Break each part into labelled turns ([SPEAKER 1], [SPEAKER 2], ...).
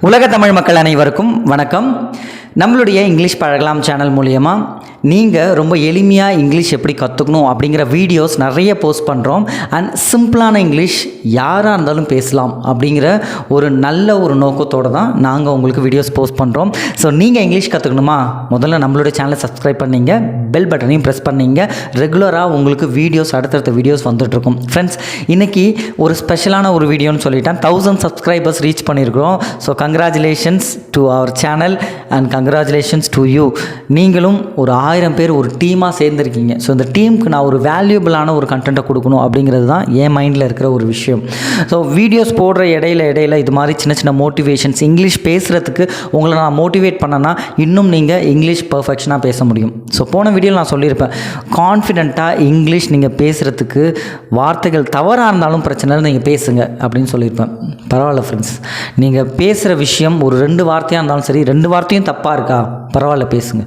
[SPEAKER 1] உலக தமிழ் மக்கள் அனைவருக்கும் வணக்கம். நம்மளுடைய இங்கிலீஷ் பழகலாம் சேனல் மூலியமாக நீங்கள் ரொம்ப எளிமையாக இங்கிலீஷ் எப்படி கற்றுக்கணும் அப்படிங்கிற வீடியோஸ் நிறைய போஸ்ட் பண்ணுறோம். அண்ட் சிம்பிளான இங்கிலீஷ் யாராக இருந்தாலும் பேசலாம் அப்படிங்கிற ஒரு நல்ல ஒரு நோக்கத்தோடு தான் நாங்கள் உங்களுக்கு வீடியோஸ் போஸ்ட் பண்ணுறோம். ஸோ நீங்கள் இங்கிலீஷ் கற்றுக்கணுமா, முதல்ல நம்மளுடைய சேனலை சப்ஸ்கிரைப் பண்ணிங்க, பெல் பட்டனையும் ப்ரெஸ் பண்ணிங்க. ரெகுலராக உங்களுக்கு வீடியோஸ் அடுத்தடுத்த வீடியோஸ் வந்துட்டுருக்கும். ஃப்ரெண்ட்ஸ், இன்றைக்கி ஒரு ஸ்பெஷலான ஒரு வீடியோன்னு சொல்லிட்டேன். 1000 சப்ஸ்கிரைபர்ஸ் ரீச் பண்ணியிருக்கிறோம். So congratulations to our channel and congratulations to you. நீங்களும் ஒரு 1000 பேர் ஒரு டீமாக சேர்ந்துருக்கீங்க. ஸோ இந்த டீமுக்கு நான் ஒரு வேல்யூபிளான ஒரு கண்டென்ட்டை கொடுக்கணும் அப்படிங்கிறது தான் என் மைண்டில் இருக்கிற ஒரு விஷயம். ஸோ வீடியோஸ் போடுற இடையில இது மாதிரி சின்ன சின்ன மோட்டிவேஷன்ஸ், இங்கிலீஷ் பேசுகிறதுக்கு உங்களை நான் மோட்டிவேட் பண்ணேன்னா இன்னும் நீங்கள் இங்கிலீஷ் பர்ஃபெக்ஷனாக பேச முடியும். ஸோ போன வீடியோவில் நான் சொல்லியிருப்பேன், கான்ஃபிடென்ட்டாக இங்கிலீஷ் நீங்கள் பேசுகிறதுக்கு வார்த்தைகள் தவறாக இருந்தாலும் பிரச்சனை இல்லை, நீங்கள் பேசுங்க அப்படின்னு சொல்லியிருப்பேன். பரவாயில்ல ஃப்ரெண்ட்ஸ், நீங்கள் பேசுகிற விஷயம் ஒரு 2 வார்த்தையாக இருந்தாலும் சரி, 2 வார்த்தையும் தப்பாக இருக்கா, பரவாயில்ல பேசுங்க.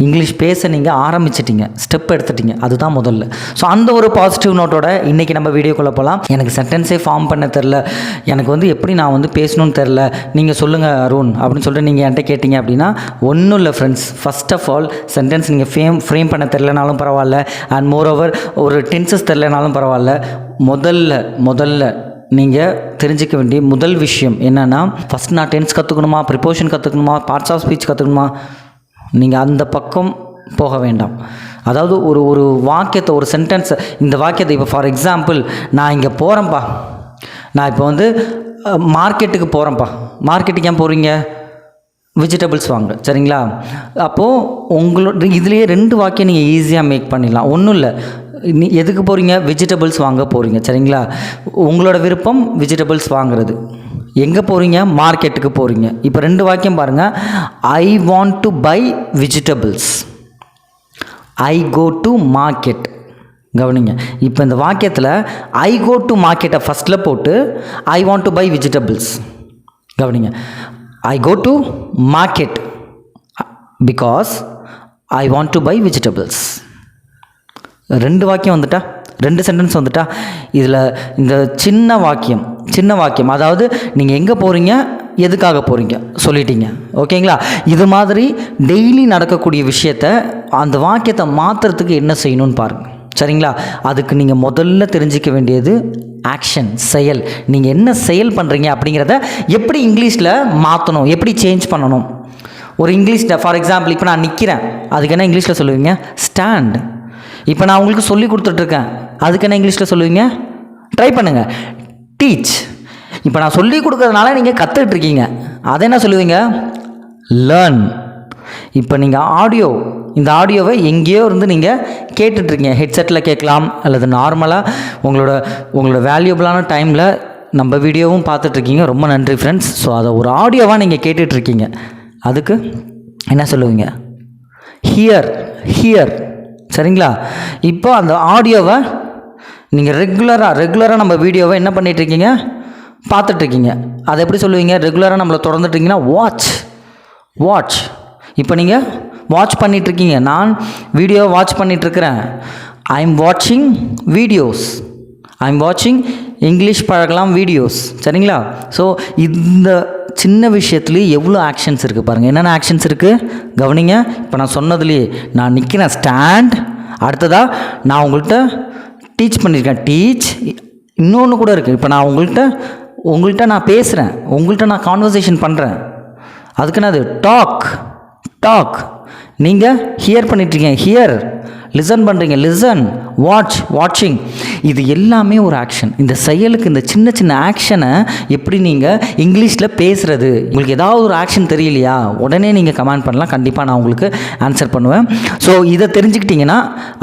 [SPEAKER 1] இங்கிலீஷ் பேச நீங்கள் ஆரம்பிச்சிட்டிங்க, ஸ்டெப் எடுத்துட்டிங்க, அதுதான் முதல்ல. ஸோ அந்த ஒரு பாசிட்டிவ் நோட்டோட இன்றைக்கி நம்ம வீடியோக்குள்ளே போகலாம். எனக்கு சென்டென்ஸே ஃபார்ம் பண்ண தெரில, எனக்கு எப்படி நான் பேசணும்னு தெரில, நீங்கள் சொல்லுங்கள் அருண் அப்படின்னு சொல்லிட்டு நீங்கள் என்கிட்ட கேட்டிங்க அப்படின்னா ஒன்றும் இல்லை friends. First of all, sentence நீங்கள் ஃப்ரேம் பண்ண தெரிலனாலும் பரவாயில்ல, அண்ட் மோரோவர் ஒரு டென்சஸ் தெரிலனாலும் பரவாயில்ல. முதல்ல நீங்கள் தெரிஞ்சிக்க வேண்டிய முதல் விஷயம் என்னென்னா, ஃபஸ்ட் நான் டென்ஸ் கற்றுக்கணுமா, ப்ரிப்போஷன் கற்றுக்கணுமா, பார்ட்ஸ் ஆஃப் ஸ்பீச் கற்றுக்கணுமா, நீங்கள் அந்த பக்கம் போக வேண்டாம். அதாவது ஒரு வாக்கியத்தை, ஒரு சென்டென்ஸை, இந்த வாக்கியத்தை இப்போ ஃபார் எக்ஸாம்பிள், நான் இங்கே போகிறேன்ப்பா, நான் இப்போ மார்க்கெட்டுக்கு போகிறேன்ப்பா. மார்க்கெட்டுக்கு ஏன் போகிறீங்க? வெஜிடபிள்ஸ் வாங்க, சரிங்களா? அப்போது உங்களோட இதுலேயே 2 வாக்கியம் நீங்கள் ஈஸியாக மேக் பண்ணிடலாம். ஒன்றும் இல்லை, நீ எதுக்கு போகிறீங்க? வெஜிடபிள்ஸ் வாங்க போகிறீங்க, சரிங்களா? உங்களோட விருப்பம் வெஜிடபிள்ஸ் வாங்குறது. எங்கே போகிறீங்க? மார்க்கெட்டுக்கு போகிறீங்க. இப்போ 2 வாக்கியம் பாருங்கள். I want to buy vegetables, I go to market. கவனிங்க, இப்போ இந்த வாக்கியத்தில் ஐ கோ டு மார்க்கெட்டை ஃபஸ்ட்டில் போட்டு I want to buy vegetables. கவனிங்க, I go to market because I want to buy vegetables. 2 வாக்கியம் வந்துட்டா, 2 சென்டென்ஸ் வந்துட்டா. இதில் இந்த சின்ன வாக்கியம், அதாவது நீங்கள் எங்கே போகிறீங்க, எதுக்காக போகிறீங்க சொல்லிட்டீங்க, ஓகேங்களா? இது மாதிரி டெய்லி நடக்கக்கூடிய விஷயத்தை, அந்த வாக்கியத்தை மாற்றுறதுக்கு என்ன செய்யணும்னு பாருங்கள், சரிங்களா? அதுக்கு நீங்கள் முதல்ல தெரிஞ்சிக்க வேண்டியது ஆக்ஷன், செயல். நீங்கள் என்ன செயல் பண்ணுறீங்க அப்படிங்கிறத எப்படி இங்கிலீஷில் மாற்றணும், எப்படி சேஞ்ச் பண்ணணும். ஒரு இங்கிலீஷில் ஃபார் எக்ஸாம்பிள், இப்போ நான் நிற்கிறேன், அதுக்கு என்ன இங்கிலீஷில் சொல்லுவீங்க? ஸ்டாண்ட். இப்போ நான் உங்களுக்கு சொல்லி கொடுத்துட்ருக்கேன், அதுக்கு என்ன இங்கிலீஷில் சொல்லுவீங்க? ட்ரை பண்ணுங்கள். டீச். இப்போ நான் சொல்லி கொடுக்கறதுனால நீங்கள் கற்றுட்ருக்கீங்க, அதை என்ன சொல்லுவீங்க? லேர்ன். இப்போ நீங்கள் இந்த ஆடியோவை எங்கேயோ இருந்து நீங்கள் கேட்டுட்ருக்கீங்க, ஹெட்செட்டில் கேட்கலாம், அல்லது நார்மலாக உங்களோட வேல்யூபிளான டைமில் நம்ம வீடியோவும் பார்த்துட்ருக்கீங்க. ரொம்ப நன்றி ஃப்ரெண்ட்ஸ். ஸோ அதை ஒரு ஆடியோவாக நீங்கள் கேட்டுட்ருக்கீங்க, அதுக்கு என்ன சொல்லுவீங்க? ஹியர், சரிங்களா? இப்போ அந்த ஆடியோவை நீங்கள் ரெகுலராக நம்ம வீடியோவை என்ன பண்ணிகிட்ருக்கீங்க? பார்த்துட்ருக்கீங்க. அதை எப்படி சொல்லுவீங்க? ரெகுலராக நம்மளை தொடர்ந்துட்ருக்கீங்கன்னா வாட்ச். இப்போ நீங்கள் வாட்ச் பண்ணிகிட்ருக்கீங்க, நான் வீடியோ வாட்ச் பண்ணிகிட்ருக்கிறேன். ஐ எம் வாட்சிங் வீடியோஸ், ஐ எம் வாட்சிங் இங்கிலீஷ் பழகலாம் வீடியோஸ், சரிங்களா? ஸோ இந்த சின்ன விஷயத்துலேயே எவ்வளோ ஆக்ஷன்ஸ் இருக்குது பாருங்கள். என்னென்ன ஆக்ஷன்ஸ் இருக்குது கவனிங்க. இப்போ நான் சொன்னதுலேயே, நான் நிற்கிறேன், ஸ்டாண்ட். அடுத்ததாக நான் உங்கள்கிட்ட டீச் பண்ணியிருக்கேன், டீச். இன்னொன்று கூட இருக்குது, இப்போ நான் உங்கள்கிட்ட நான் பேசுகிறேன், உங்கள்கிட்ட நான் கான்வர்சேஷன் பண்ணுறேன், அதுக்கு என்னது? டாக். நீங்கள் ஹியர் பண்ணிட்டுருக்கீங்க, ஹியர். லிசன் பண்ணுறீங்க, லிசன். வாட்சிங். இது எல்லாமே ஒரு ஆக்ஷன். இந்த செயலுக்கு இந்த சின்ன சின்ன ஆக்ஷனை எப்படி நீங்கள் இங்கிலீஷில் பேசுகிறது, உங்களுக்கு ஏதாவது ஒரு ஆக்ஷன் தெரியலையா, உடனே நீங்கள் கமெண்ட் பண்ணலாம், கண்டிப்பாக நான் உங்களுக்கு ஆன்சர் பண்ணுவேன். ஸோ இதை தெரிஞ்சுக்கிட்டிங்கன்னா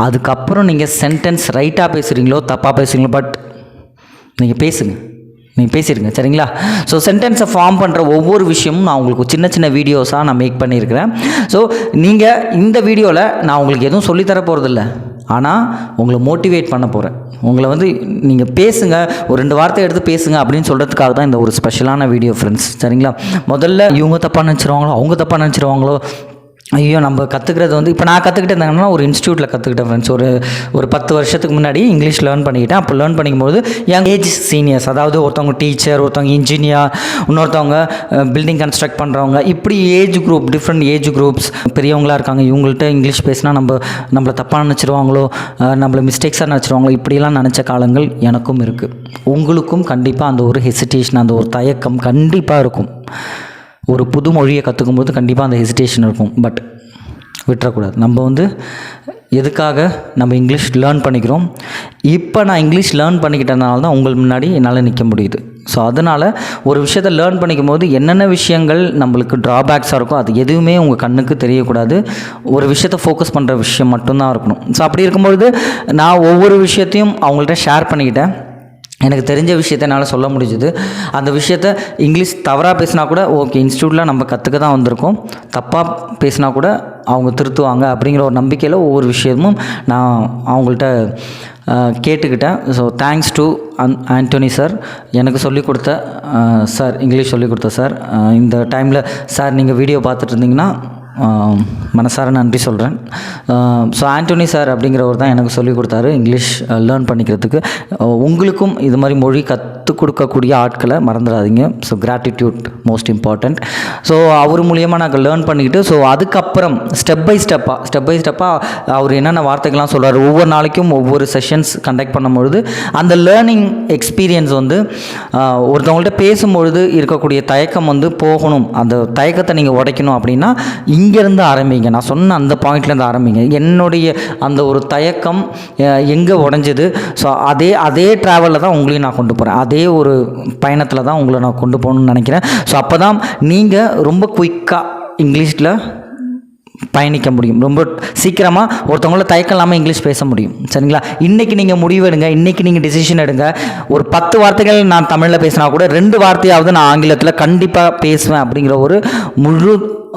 [SPEAKER 1] அதுக்கப்புறம் நீங்கள் சென்டென்ஸ் ரைட்டாக பேசுகிறீங்களோ தப்பாக பேசுகிறீங்களோ, பட் நீங்கள் பேசிடுங்க, சரிங்களா? ஸோ சென்டென்ஸை ஃபார்ம் பண்ணுற ஒவ்வொரு விஷயமும் நான் உங்களுக்கு சின்ன சின்ன வீடியோஸாக நான் மேக் பண்ணியிருக்கிறேன். ஸோ நீங்கள் இந்த வீடியோவில் நான் உங்களுக்கு எதுவும் சொல்லித்தர போகிறதில்ல, ஆனால் உங்களை மோட்டிவேட் பண்ண போகிறேன். உங்களை நீங்கள் பேசுங்க, ஒரு 2 வார்த்தை எடுத்து பேசுங்க அப்படின்னு சொல்கிறதுக்காக தான் இந்த ஒரு ஸ்பெஷலான வீடியோ ஃப்ரெண்ட்ஸ், சரிங்களா? முதல்ல இவங்க தப்பாக நினச்சிருவாங்களோ, அவங்க தப்பாக நினச்சிருவாங்களோ, ஐயோ நம்ம கற்றுக்கிறது வந்து இப்போ நான் கற்றுக்கிட்டேன்னா ஒரு இன்ஸ்டியூட்டில் கற்றுக்கிட்டேன் ஃப்ரெண்ட்ஸ். ஒரு 10 வருஷத்துக்கு முன்னாடி இங்கிலீஷ் லேர்ன் பண்ணிக்கிட்டேன். அப்போ லேர்ன் பண்ணிக்கும்போது என் ஏஜ் சீனியர்ஸ், அதாவது ஒருத்தவங்க டீச்சர், ஒருத்தவங்க இன்ஜினியர், இன்னொருத்தவங்க பில்டிங் கன்ஸ்ட்ரக்ட் பண்ணுறவங்க, இப்படி age group, different age groups பெரியவங்களாக இருக்காங்க. இவங்கள்ட்ட இங்கிலீஷ் பேசினா நம்மளை தப்பாக நினச்சிருவாங்களோ, நம்மளை மிஸ்டேக்ஸாக நினச்சிருவாங்களோ, இப்படிலாம் நினச்ச காலங்கள் எனக்கும் இருக்குது. உங்களுக்கும் கண்டிப்பாக அந்த ஒரு ஹெசிடேஷன், அந்த ஒரு தயக்கம் கண்டிப்பாக இருக்கும். ஒரு புது மொழியை கற்றுக்கும்போது கண்டிப்பாக அந்த ஹெசிடேஷன் இருக்கும். பட் விட்டுறக்கூடாது. நம்ம வந்து எதுக்காக நம்ம இங்கிலீஷ் லேர்ன் பண்ணிக்கிறோம்? இப்போ நான் இங்கிலீஷ் லேர்ன் பண்ணிக்கிட்டனால தான் உங்கள் முன்னாடி என்னால் நிற்க முடியுது. ஸோ அதனால் ஒரு விஷயத்தை லேர்ன் பண்ணிக்கும் போது என்னென்ன விஷயங்கள் நம்மளுக்கு ட்ராபேக்ஸாக இருக்கோ அது எதுவுமே உங்கள் கண்ணுக்கு தெரியக்கூடாது. ஒரு விஷயத்தை ஃபோக்கஸ் பண்ணுற விஷயம் மட்டும்தான் இருக்கணும். ஸோ அப்படி இருக்கும்பொழுது நான் ஒவ்வொரு விஷயத்தையும் அவங்கள்ட்ட ஷேர் பண்ணிக்கிட்டேன். எனக்கு தெரிஞ்ச விஷயத்த என்னால் சொல்ல முடிஞ்சுது. அந்த விஷயத்த இங்கிலீஷ் தவறாக பேசினா கூட ஓகே, இன்ஸ்டியூட்டில் நம்ம கற்றுக்க தான் வந்திருக்கோம், தப்பாக பேசினா கூட அவங்க திருத்துவாங்க அப்படிங்கிற ஒரு நம்பிக்கையில் ஒவ்வொரு விஷயமும் நான் அவங்கள்ட்ட கேட்டுக்கிட்டேன். So thanks to Antony sir, எனக்கு சொல்லிக் கொடுத்த சார், இங்கிலீஷ் சொல்லிக் கொடுத்த சார். இந்த டைமில் சார் நீங்கள் வீடியோ பார்த்துட்டு இருந்தீங்கன்னா மனசார நன்றி சொல்கிறேன். ஸோ ஆண்டோனி சார் அப்படிங்கிறவர் தான் எனக்கு சொல்லிக் கொடுத்தாரு இங்கிலீஷ் லேர்ன் பண்ணிக்கிறதுக்கு. உங்களுக்கும் இது மாதிரி மொழி கற்றுக் கொடுக்கக்கூடிய ஆட்களை மறந்துடாதீங்க. So gratitude most important. So அவர் மூலியமாக நாங்கள் லேர்ன் பண்ணிக்கிட்டு, ஸோ அதுக்கப்புறம் ஸ்டெப் பை ஸ்டெப்பாக அவர் என்னென்ன வார்த்தைகள்லாம் சொல்கிறார், ஒவ்வொரு நாளைக்கும் ஒவ்வொரு செஷன்ஸ் கண்டக்ட் பண்ணும்பொழுது அந்த லேர்னிங் எக்ஸ்பீரியன்ஸ் வந்து ஒருத்தவங்கள்ட்ட பேசும்பொழுது இருக்கக்கூடிய தயக்கம் வந்து போகணும். அந்த தயக்கத்தை நீங்கள் உடைக்கணும் அப்படின்னா இங்கேருந்து ஆரம்பிங்க. நான் சொன்ன அந்த பாயிண்ட்லேருந்து ஆரம்பிங்க. என்னுடைய அந்த ஒரு தயக்கம் எங்கே உடஞ்சது, ஸோ அதே ட்ராவலில் தான் உங்களையும் நான் கொண்டு போகிறேன். அதே ஒரு பயணத்தில் தான் உங்களை நான் கொண்டு போகணுன்னு நினைக்கிறேன். ஸோ அப்போ தான் நீங்கள் ரொம்ப குயிக்காக இங்கிலீஷில் பயணிக்க முடியும். ரொம்ப சீக்கிரமாக ஒருத்தவங்கள தயக்கம் இல்லாமல் இங்கிலீஷ் பேச முடியும். சரிங்களா? இன்றைக்கி நீங்கள் முடிவு எடுங்க, இன்றைக்கி நீங்கள் டிசிஷன் எடுங்க. ஒரு 10 வார்த்தைகள் நான் தமிழில் பேசினா கூட 2 வார்த்தையாவது நான் ஆங்கிலத்தில் கண்டிப்பாக பேசுவேன் அப்படிங்கிற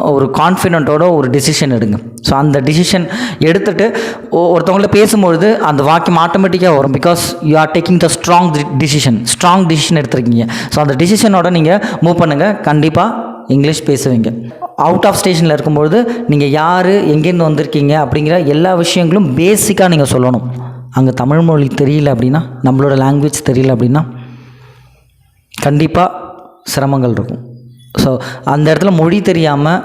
[SPEAKER 1] ஒரு கான்ஃபிடென்ட்டோட ஒரு டிசிஷன் எடுங்க. ஸோ அந்த டிசிஷன் எடுத்துகிட்டு ஒருத்தவங்கள்ட்ட பேசும்பொழுது அந்த வாக்கியம் ஆட்டோமேட்டிக்காக வரும். Because you are taking the strong decision எடுத்துருக்கீங்க. ஸோ அந்த டிசிஷனோட நீங்கள் மூவ் பண்ணுங்கள், கண்டிப்பாக இங்கிலீஷ் பேசுவீங்க. அவுட் ஆஃப் ஸ்டேஷனில் இருக்கும்பொழுது நீங்கள் யார், எங்கேருந்து வந்திருக்கீங்க அப்படிங்கிற எல்லா விஷயங்களும் பேசிக்காக நீங்கள் சொல்லணும். அங்கே தமிழ் மொழி தெரியல அப்படின்னா, நம்மளோட லாங்குவேஜ் தெரியல அப்படின்னா கண்டிப்பாக சிரமங்கள் இருக்கும். ஸோ அந்த இடத்துல மொழி தெரியாமல்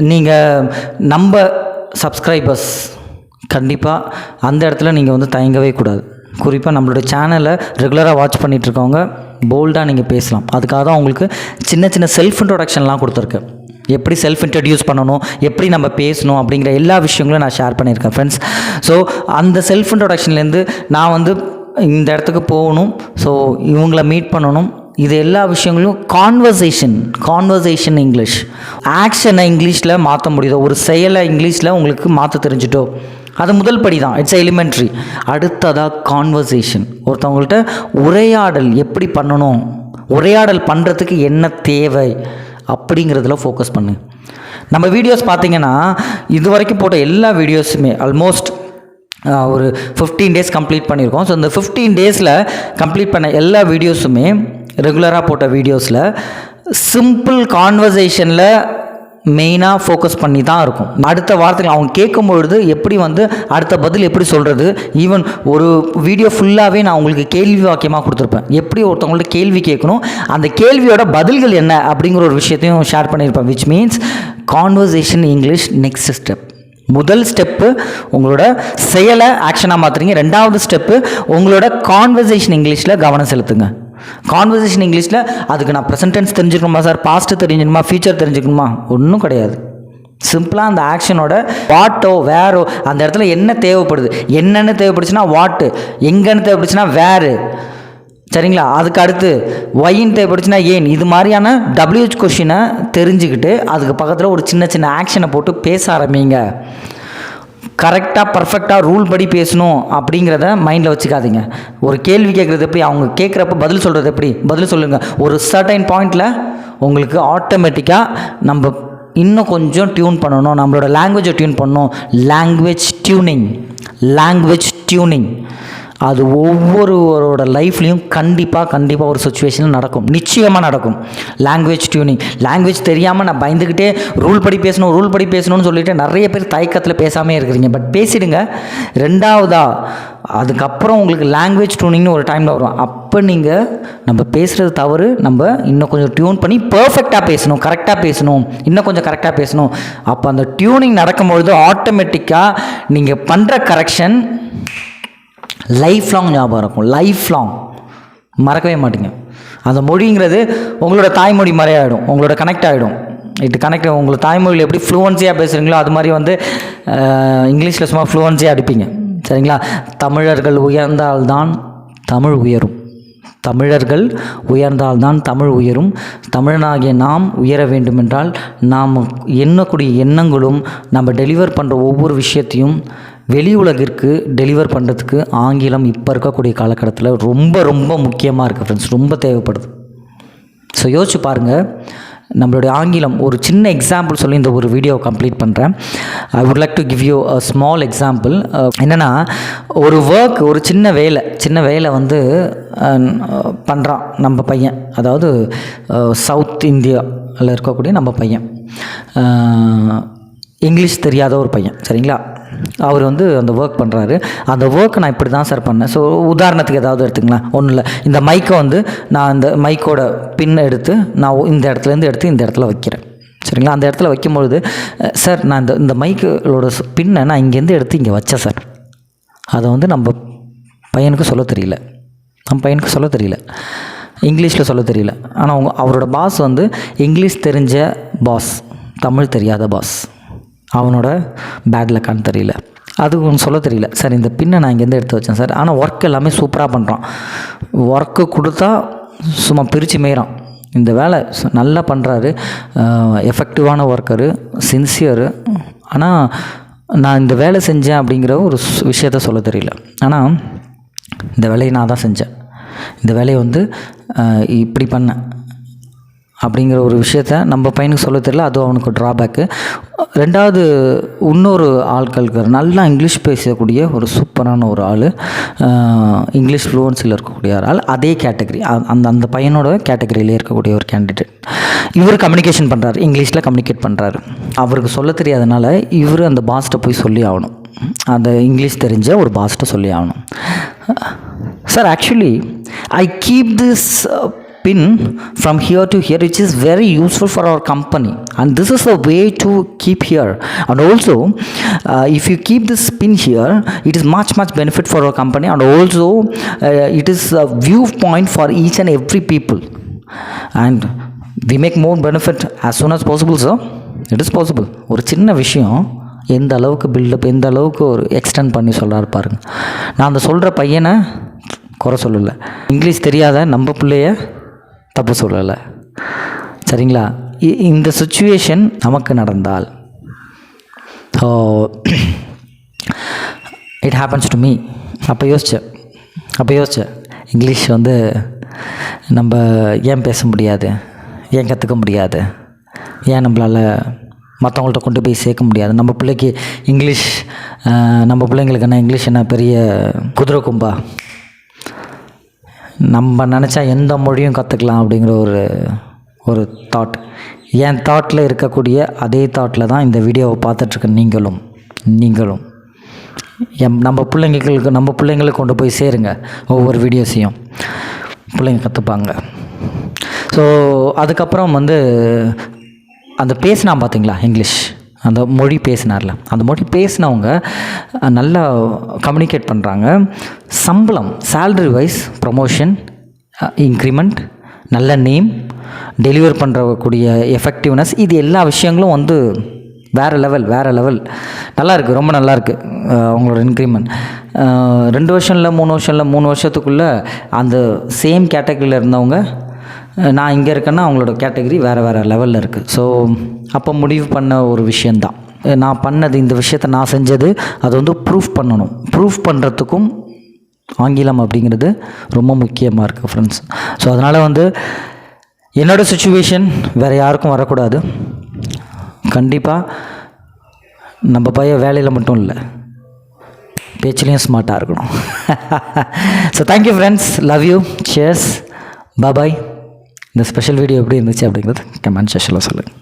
[SPEAKER 1] நீங்கள் நம்ம சப்ஸ்கிரைபர்ஸ் கண்டிப்பாக அந்த இடத்துல நீங்கள் வந்து தயங்கவே கூடாது. குறிப்பாக நம்மளோட சேனலை ரெகுலராக வாட்ச் பண்ணிகிட்ருக்கவங்க போல்டாக நீங்கள் பேசலாம். அதுக்காக தான் உங்களுக்கு சின்ன செல்ஃப் இன்ட்ரோடக்ஷன்லாம் கொடுத்துருக்கேன். எப்படி செல்ஃப் இன்ட்ரடியூஸ் பண்ணணும், எப்படி நம்ம பேசணும் அப்படிங்கிற எல்லா விஷயங்களும் நான் ஷேர் பண்ணியிருக்கேன் ஃப்ரெண்ட்ஸ். ஸோ அந்த செல்ஃப் இன்ட்ரோடக்ஷன்லேருந்து நான் வந்து இந்த இடத்துக்கு போகணும், ஸோ இவங்கள மீட் பண்ணணும், இது எல்லா விஷயங்களும் கான்வர்சேஷன் இங்கிலீஷ். ஆக்ஷனை இங்கிலீஷில் மாற்ற முடியுதோ, ஒரு செயலை இங்கிலீஷில் உங்களுக்கு மாற்ற தெரிஞ்சுட்டோ, அது முதல் படி தான். It's elementary. அடுத்ததாக கான்வர்சேஷன். ஒருத்தவங்கள்ட்ட உரையாடல் எப்படி பண்ணணும், உரையாடல் பண்ணுறதுக்கு என்ன தேவை அப்படிங்கிறதுல ஃபோக்கஸ் பண்ணு. நம்ம வீடியோஸ் பார்த்திங்கன்னா இது வரைக்கும் போட்ட எல்லா வீடியோஸுமே ஆல்மோஸ்ட் ஒரு 15 days கம்ப்ளீட் பண்ணியிருக்கோம். ஸோ இந்த 15 daysல கம்ப்ளீட் பண்ண எல்லா வீடியோஸுமே, ரெகுலராக போட்ட வீடியோஸில் சிம்பிள் கான்வர்சேஷனில் மெயினாக ஃபோக்கஸ் பண்ணி தான் இருக்கும். அடுத்த வார்த்தைகள் அவங்க கேட்கும்பொழுது எப்படி வந்து அடுத்த பதில் எப்படி சொல்கிறது, ஈவன் ஒரு வீடியோ ஃபுல்லாகவே நான் உங்களுக்கு கேள்வி வாக்கியமாக கொடுத்துருப்பேன். எப்படி ஒருத்தவங்கள்ட்ட கேள்வி கேட்கணும், அந்த கேள்வியோட பதில்கள் என்ன அப்படிங்கிற ஒரு விஷயத்தையும் ஷேர் பண்ணியிருப்பேன். Which means conversation English next step. முதல் ஸ்டெப்பு உங்களோட செயலை ஆக்ஷனாக மாற்றுறீங்க. 2வது ஸ்டெப்பு உங்களோட கான்வர்சேஷன் இங்கிலீஷில் கவனம் செலுத்துங்க. கான்வர்சேஷன் இங்கிலீஷில் அதுக்கு நான் ப்ரெசன்ட் டென்ஸ் தெரிஞ்சுக்கணுமா சார், பாஸ்ட்டு தெரிஞ்சுக்கணுமா, ஃபியூச்சர் தெரிஞ்சுக்கணுமா, ஒன்றும் கிடையாது. சிம்பிளாக அந்த ஆக்ஷனோட வாட்டோ வேரோ, அந்த இடத்துல என்ன தேவைப்படுது, என்னென்னு தேவைப்படுச்சுன்னா வாட்டு, எங்கன்னு தேவைப்படுச்சுன்னா வேறு, சரிங்களா? அதுக்கு அடுத்து ஒயின்னு தேவைப்படுச்சுன்னா ஏன், இது மாதிரியான WH கொஷினை தெரிஞ்சுக்கிட்டு அதுக்கு பக்கத்தில் ஒரு சின்ன ஆக்ஷனை போட்டு பேச ஆரம்பிங்க. கரெக்டாக பர்ஃபெக்டாக ரூல் படி பேசணும் அப்படிங்கிறத மைண்டில் வச்சுக்காதீங்க. ஒரு கேள்வி கேட்குறது எப்படி, அவங்க கேட்குறப்ப பதில் சொல்கிறது எப்படி, பதில் சொல்லுங்கள். ஒரு சர்டைன் பாயிண்டில் உங்களுக்கு ஆட்டோமேட்டிக்காக நம்ம இன்னும் கொஞ்சம் டியூன் பண்ணணும், நம்மளோட லாங்குவேஜை டியூன் பண்ணணும். லாங்குவேஜ் டியூனிங் அது ஒவ்வொருவரோட லைஃப்லேயும் கண்டிப்பாக ஒரு சுச்சுவேஷனில் நடக்கும், நிச்சயமாக நடக்கும். லாங்குவேஜ் டியூனிங், லாங்குவேஜ் தெரியாமல் நான் பயந்துக்கிட்டே ரூல் படி பேசணும்னு சொல்லிட்டு நிறைய பேர் தயக்கத்தில் பேசாமே இருக்கிறீங்க. பட் பேசிடுங்க. ரெண்டாவதா அதுக்கப்புறம் உங்களுக்கு லாங்குவேஜ் டியூனிங்னு ஒரு டைமில் வரும். அப்போ நீங்கள் நம்ம பேசுகிறது தவறு, நம்ம இன்னும் கொஞ்சம் டியூன் பண்ணி பர்ஃபெக்டாக பேசணும், கரெக்டாக பேசணும், இன்னும் கொஞ்சம் கரெக்டாக பேசணும். அப்போ அந்த டியூனிங் நடக்கும்பொழுது ஆட்டோமேட்டிக்காக நீங்கள் பண்ணுற கரெக்ஷன் லைஃப் லாங் ஞாபகம் இருக்கும். லைஃப் லாங் மறக்கவே மாட்டீங்க. அந்த மொழிங்கிறது உங்களோட தாய்மொழி மாதிரி ஆகிடும், உங்களோட கனெக்ட் ஆகிடும். கனெக்ட் உங்களோட தாய்மொழியில் எப்படி ஃப்ளூவன்சியாக பேசுகிறீங்களோ அது மாதிரி வந்து இங்கிலீஷில் சும்மா ஃப்ளூவன்சியாக அடிப்பீங்க. சரிங்களா? தமிழர்கள் உயர்ந்தால்தான் தமிழ் உயரும், தமிழர்கள் உயர்ந்தால்தான் தமிழ் உயரும், தமிழனாகிய நாம் உயர வேண்டுமென்றால் நாம் எண்ணக்கூடிய எண்ணங்களும் நம்ம டெலிவர் பண்ணுற ஒவ்வொரு விஷயத்தையும் வெளி உலகிற்கு டெலிவர் பண்ணுறதுக்கு ஆங்கிலம் இப்போ இருக்கக்கூடிய காலகட்டத்தில் ரொம்ப ரொம்ப முக்கியமாக இருக்குது ஃப்ரெண்ட்ஸ், ரொம்ப தேவைப்படுது. ஸோ யோசிச்சு பாருங்கள். நம்மளுடைய ஆங்கிலம் ஒரு சின்ன எக்ஸாம்பிள் சொல்லி இந்த ஒரு வீடியோ கம்ப்ளீட் பண்ணுறேன். I would like to give you a small example. என்னென்னா, ஒரு ஒர்க், ஒரு சின்ன வேலை வந்து பண்ணுறான் நம்ம பையன். அதாவது சவுத் இந்தியாவில் இருக்கக்கூடிய நம்ம பையன், இங்கிலீஷ் தெரியாத ஒரு பையன். சரிங்களா? அவர் வந்து அந்த ஒர்க் பண்ணுறாரு. அந்த ஒர்க்கை நான் இப்படி தான் சார் பண்ணேன். ஸோ உதாரணத்துக்கு ஏதாவது எடுத்துங்களேன். ஒன்றும் இல்லை, இந்த மைக்கை வந்து நான் இந்த மைக்கோட பின்னை எடுத்து நான் இந்த இடத்துலேருந்து எடுத்து இந்த இடத்துல வைக்கிறேன். சரிங்களா? அந்த இடத்துல வைக்கும்பொழுது, சார் நான் இந்த மைக்கோட பின்னை நான் இங்கேருந்து எடுத்து இங்கே வச்சேன் சார். அதை வந்து நம்ம பையனுக்கு சொல்ல தெரியல, இங்கிலீஷில் சொல்ல தெரியல. ஆனால் அவரோட பாஸ் வந்து இங்கிலீஷ் தெரிஞ்ச பாஸ், தமிழ் தெரியாத பாஸ். அவனோட பேட் லக்கான்னு தெரியல, அது ஒன்று சொல்ல தெரியல. சார் இந்த பின்னை நான் இங்கேருந்து எடுத்து வச்சேன் சார். ஆனால் ஒர்க் எல்லாமே சூப்பராக பண்ணுறான். ஒர்க்கு கொடுத்தா சும்மா பிரித்து மேய்றான். இந்த வேலை நல்லா பண்ணுறாரு, எஃபெக்டிவான ஒர்க்கரு, சின்சியரு. ஆனால் நான் இந்த வேலை செஞ்சேன் அப்படிங்கிற ஒரு விஷயத்த சொல்ல தெரியல. ஆனால் இந்த வேலையை நான் தான் செஞ்சேன், இந்த வேலையை வந்து இப்படி பண்ணேன் அப்படிங்கிற ஒரு விஷயத்த நம்ம பையனுக்கு சொல்ல தெரியல. அது அவனுக்கு ட்ராபேக்கு. ரெண்டாவது, இன்னொரு ஆட்களுக்கு நல்லா இங்கிலீஷ் பேசக்கூடிய ஒரு சூப்பரான ஒரு ஆள், இங்கிலீஷ் ஃப்ளூவன்சியில் இருக்கக்கூடிய ஒரு ஆள், அதே கேட்டகரி, அந்த பையனோட கேட்டகரியிலே இருக்கக்கூடிய ஒரு கேண்டிடேட். இவர் கம்யூனிகேஷன் பண்ணுறாரு, இங்கிலீஷில் கம்யூனிகேட் பண்ணுறாரு. அவருக்கு சொல்ல தெரியாதனால இவர் அந்த பாஸ்ட்டை போய் சொல்லி ஆகணும், அந்த இங்கிலீஷ் தெரிஞ்ச ஒரு பாஸ்ட்டை சொல்லி ஆகணும். Sir, actually I keep this pin from here to here, which is very useful for our company, and this is the way to keep here. And also if you keep this pin here, it is much benefit for our company, and also it is a viewpoint for each and every people, and we make more benefit as soon as possible. Sir, it is possible. ஒரு சின்ன விஷயம் எந்த அளவுக்கு build up, எந்த அளவுக்கு ஒரு extend பண்ணி சொல்கிறாரு பாருங்க. நான் அந்த சொல்கிற பையனை குறை சொல்லலை, இங்கிலீஷ் தெரியாத நம்ம பிள்ளைய தப்பு சொல்லலை. சரிங்களா? இந்த சுச்சுவேஷன் நமக்கு நடந்தால், இட் ஹேப்பன்ஸ் டு மீ. அப்போ யோசித்தேன் இங்கிலீஷ் வந்து நம்ம ஏன் பேச முடியாது, ஏன் கற்றுக்க முடியாது, ஏன் நம்மளால் மற்றவங்கள்ட்ட கொண்டு போய் சேர்க்க முடியாது. நம்ம பிள்ளைக்கு இங்கிலீஷ், நம்ம பிள்ளைங்களுக்கு என்ன இங்கிலீஷ் என்ன பெரிய குதிரை கொம்பா, நம்ம நினச்சா எந்த மொழியும் கற்றுக்கலாம் அப்படிங்கிற ஒரு தாட். என் தாட்டில் இருக்கக்கூடிய அதே தாட்டில் தான் இந்த வீடியோவை பார்த்துட்ருக்க நீங்களும் நம்ம பிள்ளைங்களுக்கு கொண்டு போய் சேருங்க. ஒவ்வொரு வீடியோஸையும் பிள்ளைங்க கற்றுப்பாங்க. ஸோ அதுக்கப்புறம் வந்து அந்த பேசினா பார்த்தீங்களா இங்கிலீஷ், அந்த மொழி பேசினார்ல, அந்த மொழி பேசினவங்க நல்லா கம்யூனிகேட் பண்ணுறாங்க. சம்பளம், சேல்ரி வைஸ் ப்ரமோஷன், இன்க்ரிமெண்ட், நல்ல நேம், டெலிவர் பண்ணுறக்கூடிய எஃபெக்டிவ்னஸ், இது எல்லா விஷயங்களும் வந்து வேறு லெவல். நல்லாயிருக்கு, ரொம்ப நல்லாயிருக்கு. அவங்களோட இன்க்ரிமெண்ட் 2 வருஷம் இல்லை, 3 வருஷம் இல்லை, 3 வருஷத்துக்குள்ளே அந்த சேம் கேட்டகரியில் இருந்தவங்க, நான் இங்கே இருக்கேன்னா அவங்களோட கேட்டகரி வேறு லெவலில் இருக்குது. ஸோ அப்போ முடிவு பண்ண ஒரு விஷயந்தான், நான் பண்ணது, இந்த விஷயத்தை நான் செஞ்சது, அது வந்து ப்ரூஃப் பண்ணணும். ப்ரூஃப் பண்ணுறதுக்கும் ஆங்கிலம் அப்படிங்கிறது ரொம்ப முக்கியமாக இருக்குது ஃப்ரெண்ட்ஸ். ஸோ அதனால் வந்து என்னோடய சுச்சுவேஷன் வேறு யாருக்கும் வரக்கூடாது. கண்டிப்பாக நம்ம பையன் வேலையில் மட்டும் இல்லை, பேச்சுலேயும் ஸ்மார்ட்டாக இருக்கணும். So thank you friends, love you, cheers, bye. இந்த ஸ்பெஷல் வீடியோ எப்படி இருந்துச்சு அப்படிங்கிறது கமெண்ட் செக்ஷனில் சொல்லுங்கள்.